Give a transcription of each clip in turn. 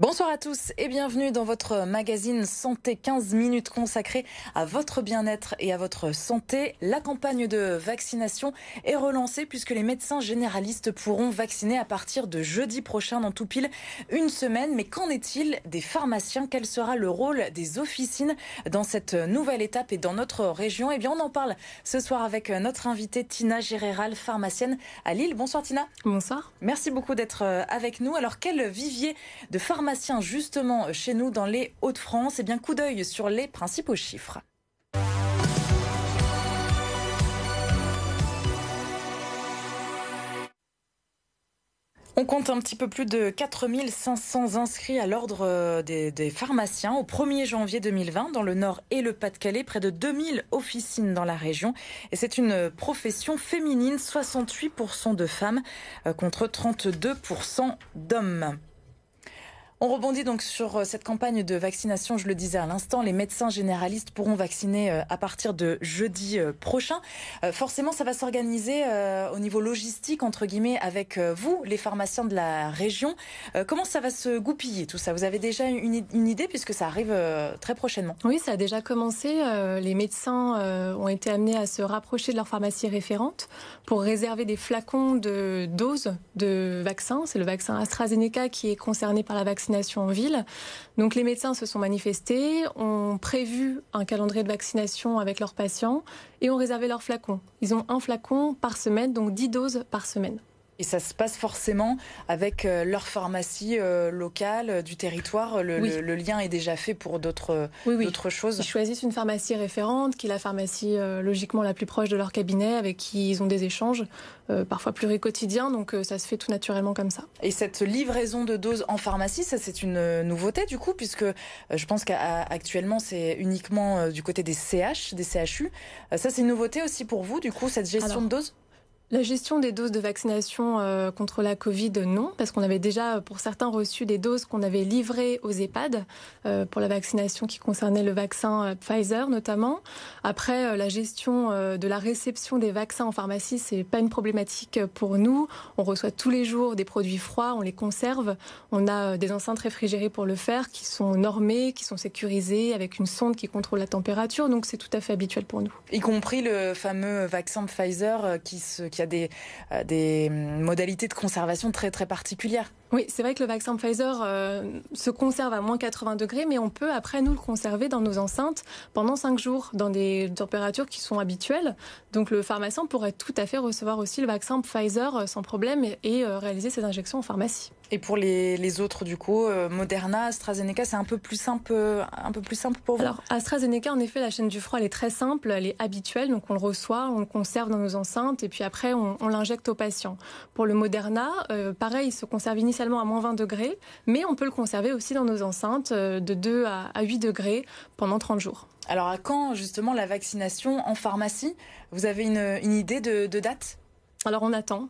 Bonsoir à tous et bienvenue dans votre magazine Santé 15 minutes consacré à votre bien-être et à votre santé. La campagne de vaccination est relancée puisque les médecins généralistes pourront vacciner à partir de jeudi prochain dans tout pile une semaine. Mais qu'en est-il des pharmaciens? Quel sera le rôle des officines dans cette nouvelle étape et dans notre région? Eh bien, on en parle ce soir avec notre invitée Tina Géréral, pharmacienne à Lille. Bonsoir Tina. Bonsoir. Merci beaucoup d'être avec nous. Alors, quel vivier de pharmaciens justement chez nous dans les Hauts-de-France? Eh bien, coup d'œil sur les principaux chiffres. On compte un petit peu plus de 4500 inscrits à l'ordre des pharmaciens au 1er janvier 2020 dans le Nord et le Pas-de-Calais, près de 2000 officines dans la région. Et c'est une profession féminine, 68% de femmes contre 32% d'hommes. On rebondit donc sur cette campagne de vaccination, je le disais à l'instant, les médecins généralistes pourront vacciner à partir de jeudi prochain. Forcément, ça va s'organiser au niveau logistique, entre guillemets, avec vous, les pharmaciens de la région. Comment ça va se goupiller tout ça? Vous avez déjà une idée puisque ça arrive très prochainement? Oui, ça a déjà commencé. Les médecins ont été amenés à se rapprocher de leur pharmacie référente pour réserver des flacons de doses de vaccins. C'est le vaccin AstraZeneca qui est concerné par la vaccination en ville. Donc les médecins se sont manifestés, ont prévu un calendrier de vaccination avec leurs patients et ont réservé leurs flacons. Ils ont un flacon par semaine, donc 10 doses par semaine. Et ça se passe forcément avec leur pharmacie locale du territoire. Le lien est déjà fait pour d'autres choses. Ils choisissent une pharmacie référente, qui est la pharmacie logiquement la plus proche de leur cabinet, avec qui ils ont des échanges, parfois pluriquotidiens. Donc ça se fait tout naturellement comme ça. Et cette livraison de doses en pharmacie, ça c'est une nouveauté du coup, puisque je pense qu'actuellement c'est uniquement du côté des CH, des CHU. Ça c'est une nouveauté aussi pour vous, du coup, cette gestion de doses? La gestion des doses de vaccination contre la Covid, non, parce qu'on avait déjà, pour certains, reçu des doses qu'on avait livrées aux EHPAD pour la vaccination qui concernait le vaccin Pfizer notamment. Après, la gestion de la réception des vaccins en pharmacie, c'est pas une problématique pour nous. On reçoit tous les jours des produits froids, on les conserve. On a des enceintes réfrigérées pour le faire, qui sont normées, qui sont sécurisées, avec une sonde qui contrôle la température. Donc c'est tout à fait habituel pour nous. Y compris le fameux vaccin Pfizer qui a des modalités de conservation très très particulières. Oui, c'est vrai que le vaccin Pfizer se conserve à moins 80 degrés, mais on peut après nous le conserver dans nos enceintes pendant 5 jours, dans des températures qui sont habituelles. Donc le pharmacien pourrait tout à fait recevoir aussi le vaccin Pfizer sans problème et réaliser ses injections en pharmacie. Et pour les autres, du coup, Moderna, AstraZeneca, c'est un peu plus simple pour vous? Alors, AstraZeneca, en effet, la chaîne du froid, elle est très simple, elle est habituelle, donc on le reçoit, on le conserve dans nos enceintes, et puis après, on l'injecte au patient. Pour le Moderna, pareil, il se conserve initialement à moins 20 degrés, mais on peut le conserver aussi dans nos enceintes de 2 à 8 degrés pendant 30 jours. Alors, à quand, justement, la vaccination en pharmacie? Vous avez une idée de date? Alors on attend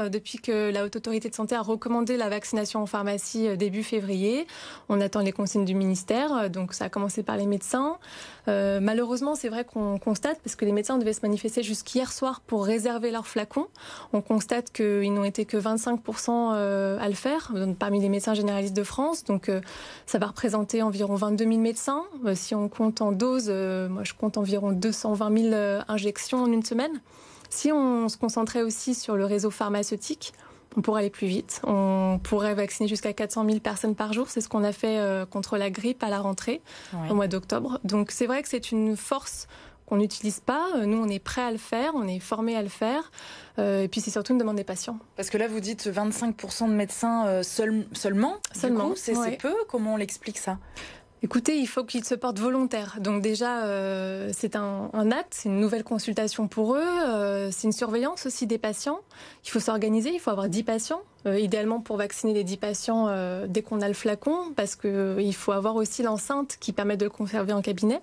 depuis que la Haute Autorité de Santé a recommandé la vaccination en pharmacie début février. On attend les consignes du ministère, donc ça a commencé par les médecins. Malheureusement, c'est vrai qu'on constate, parce que les médecins devaient se manifester jusqu'hier soir pour réserver leurs flacons, on constate qu'ils n'ont été que 25% à le faire, parmi les médecins généralistes de France. Donc ça va représenter environ 22 000 médecins. Si on compte en doses, moi je compte environ 220 000 injections en une semaine. Si on se concentrait aussi sur le réseau pharmaceutique, on pourrait aller plus vite. On pourrait vacciner jusqu'à 400 000 personnes par jour. C'est ce qu'on a fait contre la grippe à la rentrée, au mois d'octobre. Donc c'est vrai que c'est une force qu'on n'utilise pas. Nous, on est prêts à le faire, on est formés à le faire. Et puis c'est surtout une demande des patients. Parce que là, vous dites 25% de médecins seulement. Seulement, c'est peu. Comment on l'explique ça? Écoutez, il faut qu'ils se portent volontaires. Donc déjà, c'est un acte, c'est une nouvelle consultation pour eux, c'est une surveillance aussi des patients. Il faut s'organiser, il faut avoir 10 patients, idéalement pour vacciner les 10 patients dès qu'on a le flacon, parce qu'il faut avoir aussi l'enceinte qui permet de le conserver en cabinet.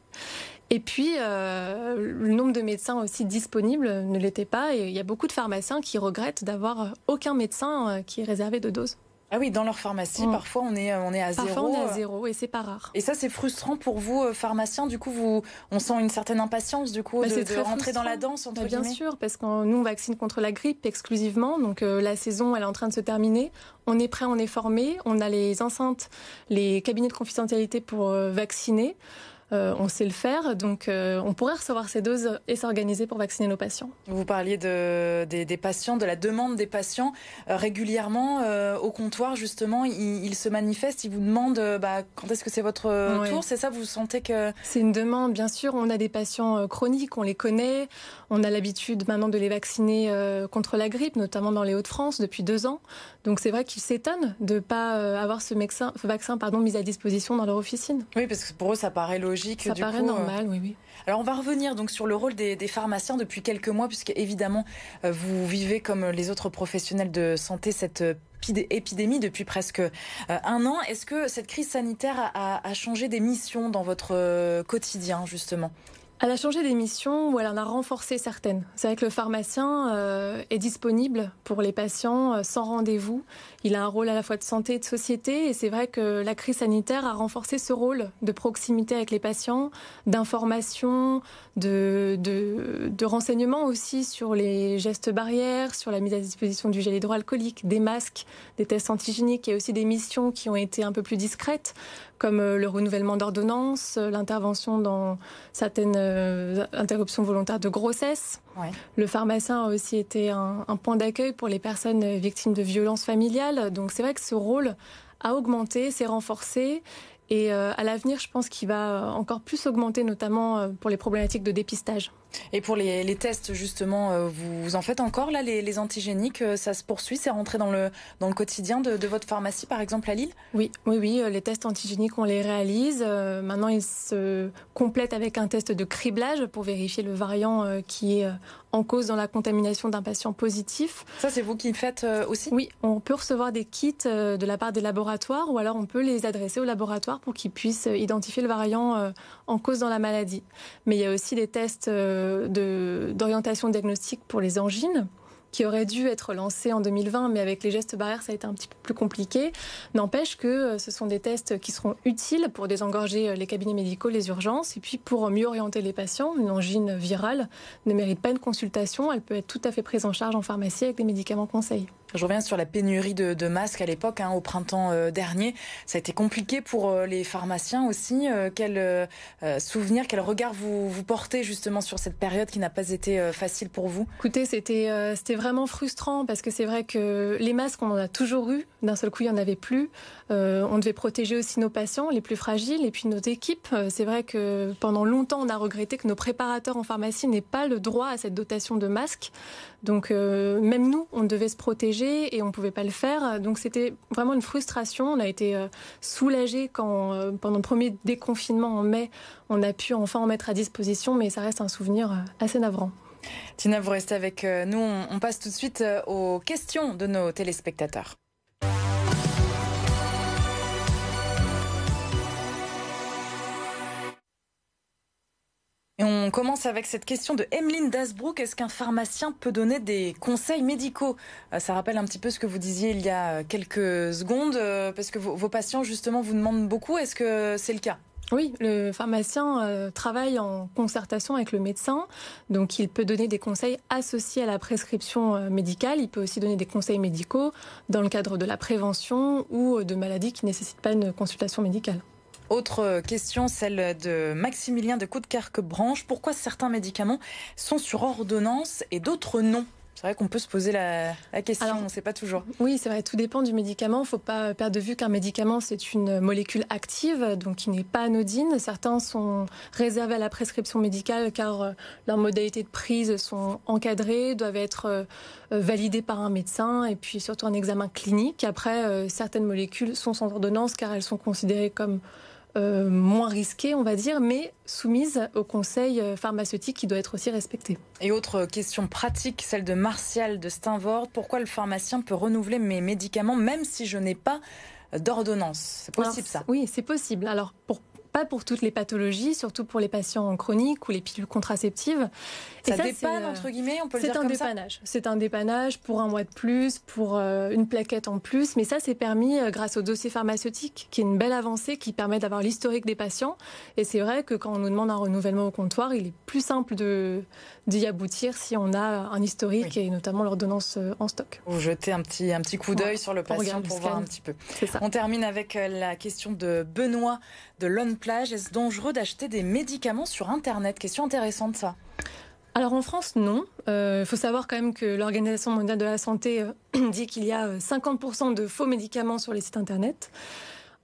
Et puis, le nombre de médecins aussi disponibles ne l'était pas. Et il y a beaucoup de pharmaciens qui regrettent d'avoir aucun médecin qui est réservé de doses. Ah oui, dans leur pharmacie, parfois on est à zéro. Parfois on est à zéro et c'est pas rare. Et ça, c'est frustrant pour vous, pharmaciens. Du coup, on sent une certaine impatience de rentrer dans la danse, entre guillemets. Bien sûr, parce que nous, on vaccine contre la grippe exclusivement. Donc la saison, elle est en train de se terminer. On est prêt, on est formé. On a les enceintes, les cabinets de confidentialité pour vacciner. On sait le faire, donc on pourrait recevoir ces doses et s'organiser pour vacciner nos patients. Vous parliez des patients, de la demande des patients. Régulièrement, au comptoir, justement, ils se manifestent, ils vous demandent quand est-ce que c'est votre tour. C'est ça, vous sentez que... C'est une demande, bien sûr. On a des patients chroniques, on les connaît. On a l'habitude maintenant de les vacciner contre la grippe, notamment dans les Hauts-de-France, depuis 2 ans. Donc c'est vrai qu'ils s'étonnent de ne pas avoir ce vaccin mis à disposition dans leur officine. Oui, parce que pour eux, ça paraît logique. Ça paraît normal, oui. Alors on va revenir donc sur le rôle des pharmaciens depuis quelques mois, puisque évidemment vous vivez comme les autres professionnels de santé cette épidémie depuis presque 1 an. Est-ce que cette crise sanitaire a changé des missions dans votre quotidien, justement ? Elle a changé des missions ou elle en a renforcé certaines. C'est vrai que le pharmacien est disponible pour les patients sans rendez-vous. Il a un rôle à la fois de santé et de société. Et c'est vrai que la crise sanitaire a renforcé ce rôle de proximité avec les patients, d'information, de renseignements aussi sur les gestes barrières, sur la mise à disposition du gel hydroalcoolique, des masques, des tests antigéniques. Il y a aussi des missions qui ont été un peu plus discrètes, comme le renouvellement d'ordonnances, l'intervention dans certaines interruptions volontaires de grossesse. Ouais. Le pharmacien a aussi été un point d'accueil pour les personnes victimes de violences familiales. Donc c'est vrai que ce rôle a augmenté, s'est renforcé. Et à l'avenir, je pense qu'il va encore plus augmenter, notamment pour les problématiques de dépistage. Et pour les tests, justement, vous en faites encore, là, les antigéniques, ça se poursuit, c'est rentré dans le quotidien de votre pharmacie, par exemple, à Lille ? Oui, les tests antigéniques, on les réalise. Maintenant, ils se complètent avec un test de criblage pour vérifier le variant qui est en cause dans la contamination d'un patient positif. Ça, c'est vous qui le faites aussi ? Oui, on peut recevoir des kits de la part des laboratoires ou alors on peut les adresser au laboratoire pour qu'ils puissent identifier le variant en cause dans la maladie. Mais il y a aussi des tests d'orientation diagnostique pour les angines qui auraient dû être lancés en 2020, mais avec les gestes barrières, ça a été un petit peu plus compliqué. N'empêche que ce sont des tests qui seront utiles pour désengorger les cabinets médicaux, les urgences, et puis pour mieux orienter les patients. Une angine virale ne mérite pas une consultation, elle peut être tout à fait prise en charge en pharmacie avec des médicaments conseils. Je reviens sur la pénurie de masques à l'époque, au printemps dernier. Ça a été compliqué pour les pharmaciens aussi. Quel souvenir, quel regard vous portez justement sur cette période qui n'a pas été facile pour vous ? Écoutez, c'était vraiment frustrant parce que c'est vrai que les masques, on en a toujours eu. D'un seul coup, il n'y en avait plus. On devait protéger aussi nos patients, les plus fragiles, et puis nos équipes. C'est vrai que pendant longtemps, on a regretté que nos préparateurs en pharmacie n'aient pas le droit à cette dotation de masques. Donc même nous, on devait se protéger et on ne pouvait pas le faire. Donc c'était vraiment une frustration. On a été soulagés quand, pendant le premier déconfinement en mai, on a pu enfin en mettre à disposition, mais ça reste un souvenir assez navrant. Tina, vous restez avec nous. On passe tout de suite aux questions de nos téléspectateurs. Et on commence avec cette question de Emeline Dasbrook. Est-ce qu'un pharmacien peut donner des conseils médicaux ? Ça rappelle un petit peu ce que vous disiez il y a quelques secondes, parce que vos patients, justement, vous demandent beaucoup. Est-ce que c'est le cas ? Oui, le pharmacien travaille en concertation avec le médecin, donc il peut donner des conseils associés à la prescription médicale. Il peut aussi donner des conseils médicaux dans le cadre de la prévention ou de maladies qui ne nécessitent pas une consultation médicale. Autre question, celle de Maximilien de Coudekerque-Branche. Pourquoi certains médicaments sont sur ordonnance et d'autres non ? C'est vrai qu'on peut se poser la question, on ne sait pas toujours. Oui, c'est vrai, tout dépend du médicament. Il ne faut pas perdre de vue qu'un médicament, c'est une molécule active, donc qui n'est pas anodine. Certains sont réservés à la prescription médicale car leurs modalités de prise sont encadrées, doivent être validées par un médecin et puis surtout un examen clinique. Après, certaines molécules sont sans ordonnance car elles sont considérées comme moins risquée, on va dire, mais soumise au conseil pharmaceutique qui doit être aussi respecté. Et autre question pratique, celle de Martial de Steinvord. Pourquoi le pharmacien peut renouveler mes médicaments même si je n'ai pas d'ordonnance ? C'est possible, ça ? Oui, c'est possible. Alors, pour pas pour toutes les pathologies, surtout pour les patients chroniques ou les pilules contraceptives. Ça dépanne, entre guillemets, on peut le dire comme ça. C'est un dépannage pour un mois de plus, pour une plaquette en plus. Mais ça, c'est permis grâce au dossier pharmaceutique, qui est une belle avancée, qui permet d'avoir l'historique des patients. Et c'est vrai que quand on nous demande un renouvellement au comptoir, il est plus simple d'y aboutir si on a un historique et notamment l'ordonnance en stock. Vous jetez un petit coup d'œil sur le patient pour voir un petit peu. On termine avec la question de Benoît de Lonne-Plage. Est-ce dangereux d'acheter des médicaments sur Internet? Question intéressante, ça. Alors en France, non. Il faut savoir quand même que l'Organisation mondiale de la santé dit qu'il y a 50% de faux médicaments sur les sites Internet.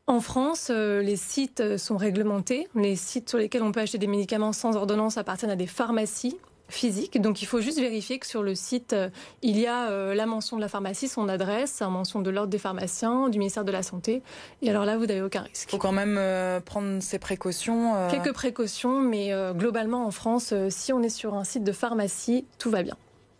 En France, les sites sont réglementés. Les sites sur lesquels on peut acheter des médicaments sans ordonnance appartiennent à des pharmacies physiques. Donc il faut juste vérifier que sur le site, il y a la mention de la pharmacie, son adresse, la mention de l'ordre des pharmaciens, du ministère de la Santé. Et alors là, vous n'avez aucun risque. Il faut quand même prendre ses précautions. Quelques précautions, mais globalement en France, si on est sur un site de pharmacie, tout va bien.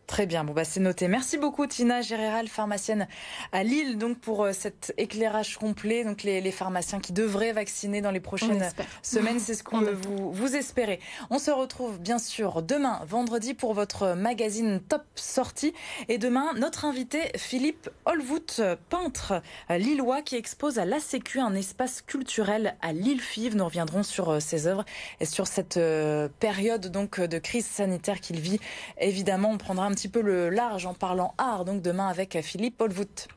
Très bien, c'est noté. Merci beaucoup Tina Géréral, pharmacienne à Lille, donc pour cet éclairage complet. Donc les pharmaciens qui devraient vacciner dans les prochaines semaines, c'est ce qu'on veut vous espérer. On se retrouve bien sûr demain, vendredi, pour votre magazine Top Sortie. Et demain, notre invité Philippe Olvout, peintre lillois qui expose à la Sécu un espace culturel à Lille-Fives. Nous reviendrons sur ses œuvres et sur cette période donc de crise sanitaire qu'il vit. Évidemment, on prendra un petit peu le large en parlant art, donc demain avec Philippe Olvout.